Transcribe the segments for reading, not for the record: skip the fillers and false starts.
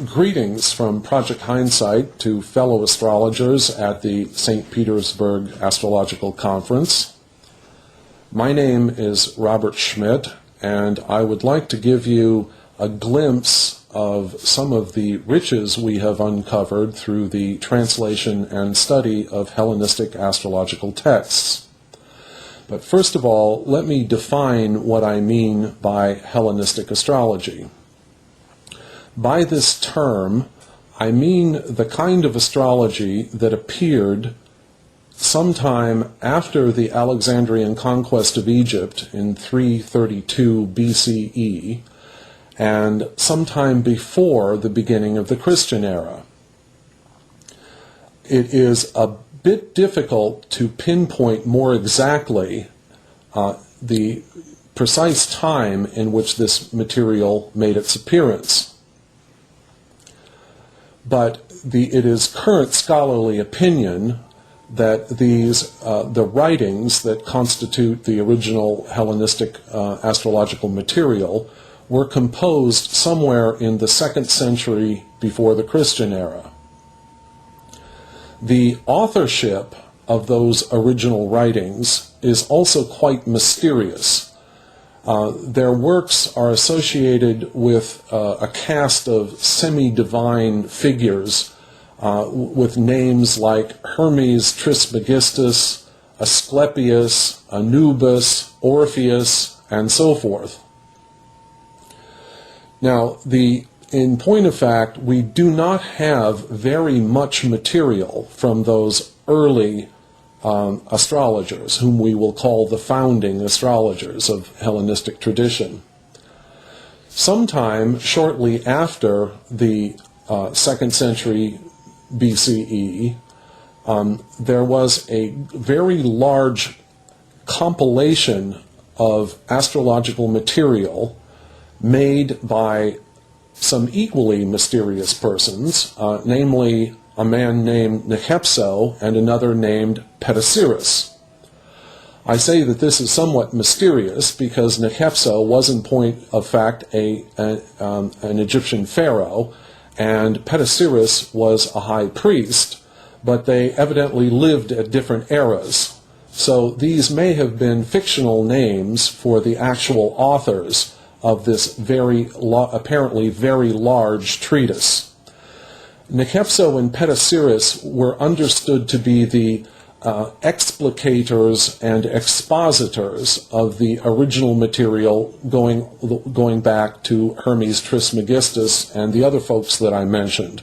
Greetings from Project Hindsight to fellow astrologers at the St. Petersburg Astrological Conference. My name is Robert Schmidt, and I would like to give you a glimpse of some of the riches we have uncovered through the translation and study of Hellenistic astrological texts. But first of all, let me define what I mean by Hellenistic astrology. By this term, I mean the kind of astrology that appeared sometime after the Alexandrian conquest of Egypt in 332 BCE and sometime before the beginning of the Christian era. It is a bit difficult to pinpoint more exactly the precise time in which this material made its appearance. But it is current scholarly opinion that the writings that constitute the original Hellenistic astrological material were composed somewhere in the 2nd century before the Christian era. The authorship of those original writings is also quite mysterious. Their works are associated with a cast of semi-divine figures with names like Hermes Trismegistus, Asclepius, Anubis, Orpheus, and so forth. Now, in point of fact, we do not have very much material from those early astrologers, whom we will call the founding astrologers of Hellenistic tradition. Sometime shortly after the 2nd century BCE, there was a very large compilation of astrological material made by some equally mysterious persons, namely a man named Nechepso and another named Petasiris. I say that this is somewhat mysterious because Nechepso was in point of fact an Egyptian pharaoh, and Petasiris was a high priest, but they evidently lived at different eras. So these may have been fictional names for the actual authors of this apparently very large treatise. Nechepso and Petasiris were understood to be the explicators and expositors of the original material going back to Hermes Trismegistus and the other folks that I mentioned.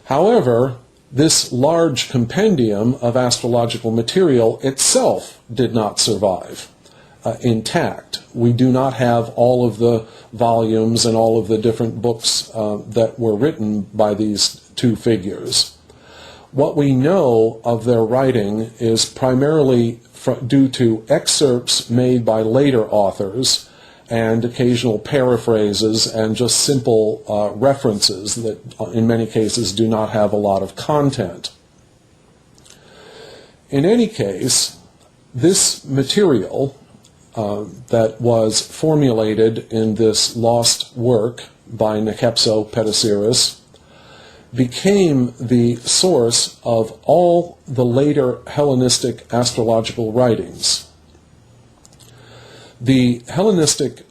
However, this large compendium of astrological material itself did not survive intact. We do not have all of the volumes and all of the different books that were written by these two figures. What we know of their writing is primarily due to excerpts made by later authors and occasional paraphrases and just simple references that in many cases do not have a lot of content. In any case, this material that was formulated in this lost work by Nechepso Petasiris became the source of all the later Hellenistic astrological writings. The Hellenistic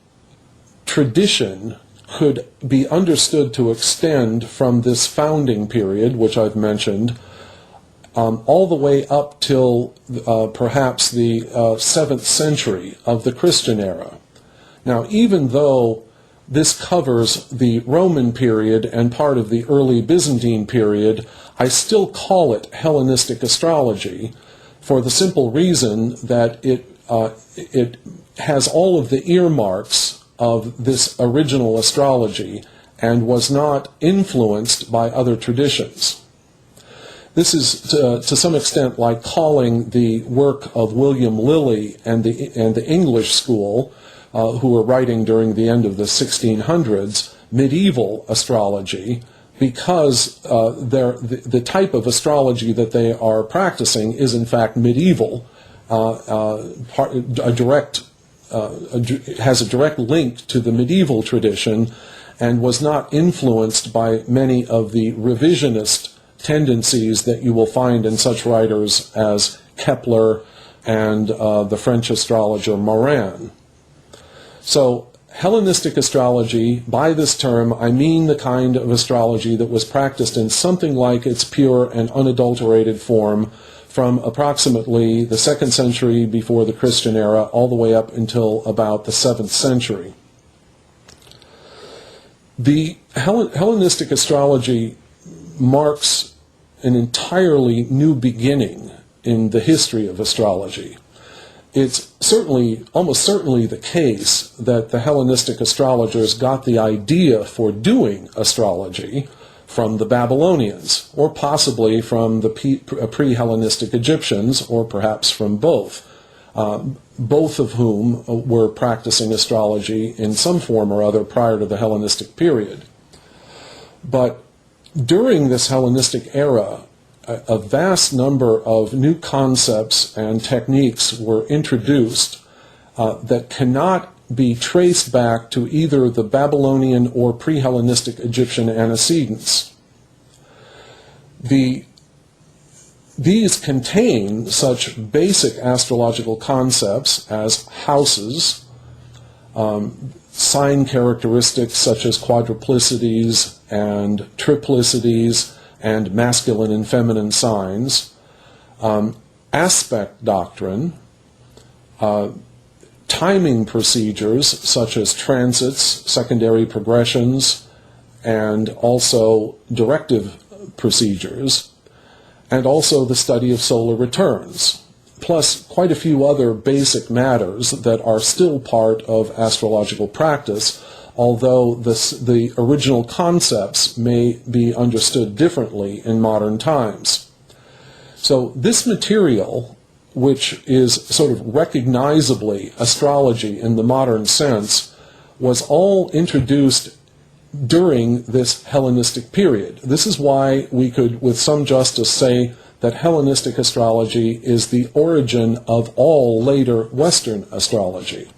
tradition could be understood to extend from this founding period, which I've mentioned, all the way up till perhaps the 7th century of the Christian era. Now, even though this covers the Roman period and part of the early Byzantine period, I still call it Hellenistic astrology for the simple reason that it has all of the earmarks of this original astrology and was not influenced by other traditions. This is to some extent like calling the work of William Lilly and the English school, who were writing during the end of the 1600s, medieval astrology, because the type of astrology that they are practicing is in fact medieval, has a direct link to the medieval tradition, and was not influenced by many of the revisionist tendencies that you will find in such writers as Kepler and the French astrologer Morin. So Hellenistic astrology, by this term, I mean the kind of astrology that was practiced in something like its pure and unadulterated form from approximately the 2nd century before the Christian era all the way up until about the 7th century. The Hellenistic astrology marks an entirely new beginning in the history of astrology. It's almost certainly the case that the Hellenistic astrologers got the idea for doing astrology from the Babylonians, or possibly from the pre-Hellenistic Egyptians, or perhaps from both of whom were practicing astrology in some form or other prior to the Hellenistic period. But during this Hellenistic era, a vast number of new concepts and techniques were introduced that cannot be traced back to either the Babylonian or pre-Hellenistic Egyptian antecedents. These contain such basic astrological concepts as houses, sign characteristics such as quadruplicities and triplicities, and masculine and feminine signs, aspect doctrine, timing procedures such as transits, secondary progressions, and also directive procedures, and also the study of solar returns, plus quite a few other basic matters that are still part of astrological practice, although the original concepts may be understood differently in modern times. So this material, which is sort of recognizably astrology in the modern sense, was all introduced during this Hellenistic period. This is why we could, with some justice, say that Hellenistic astrology is the origin of all later Western astrology.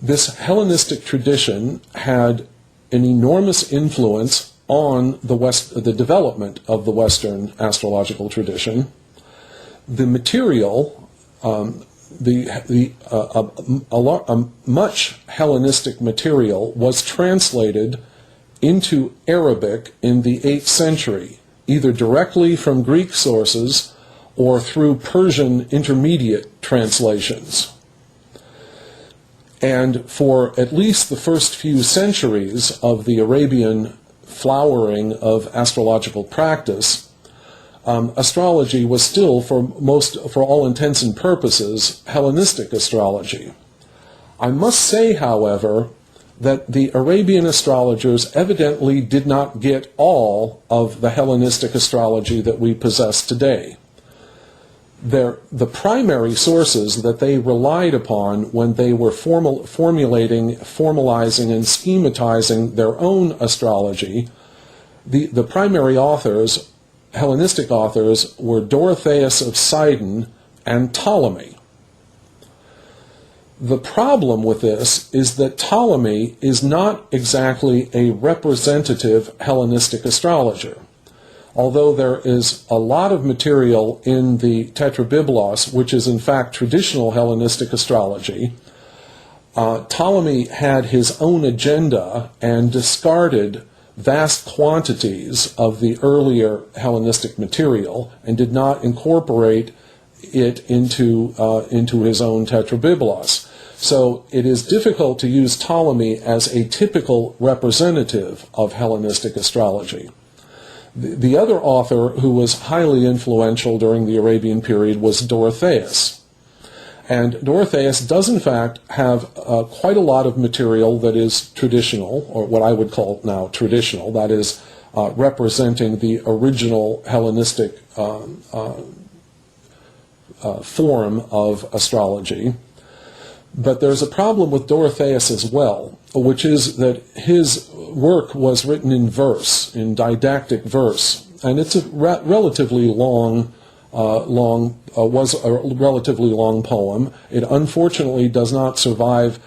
This Hellenistic tradition had an enormous influence on the development of the Western astrological tradition. The material, much Hellenistic material was translated into Arabic in the 8th century, either directly from Greek sources or through Persian intermediate translations. And for at least the first few centuries of the Arabian flowering of astrological practice, astrology was still, for all intents and purposes, Hellenistic astrology. I must say, however, that the Arabian astrologers evidently did not get all of the Hellenistic astrology that we possess today. The primary sources that they relied upon when they were formulating, formalizing, and schematizing their own astrology, the primary authors, Hellenistic authors, were Dorotheus of Sidon and Ptolemy. The problem with this is that Ptolemy is not exactly a representative Hellenistic astrologer. Although there is a lot of material in the Tetrabiblos, which is in fact traditional Hellenistic astrology, Ptolemy had his own agenda and discarded vast quantities of the earlier Hellenistic material and did not incorporate it into his own Tetrabiblos. So it is difficult to use Ptolemy as a typical representative of Hellenistic astrology. The other author who was highly influential during the Arabian period was Dorotheus. And Dorotheus does in fact have quite a lot of material that is traditional, or what I would call now traditional, that is representing the original Hellenistic form of astrology. But there's a problem with Dorotheus as well, which is that his work was written in verse, in didactic verse, and it's a relatively long poem. It unfortunately does not survive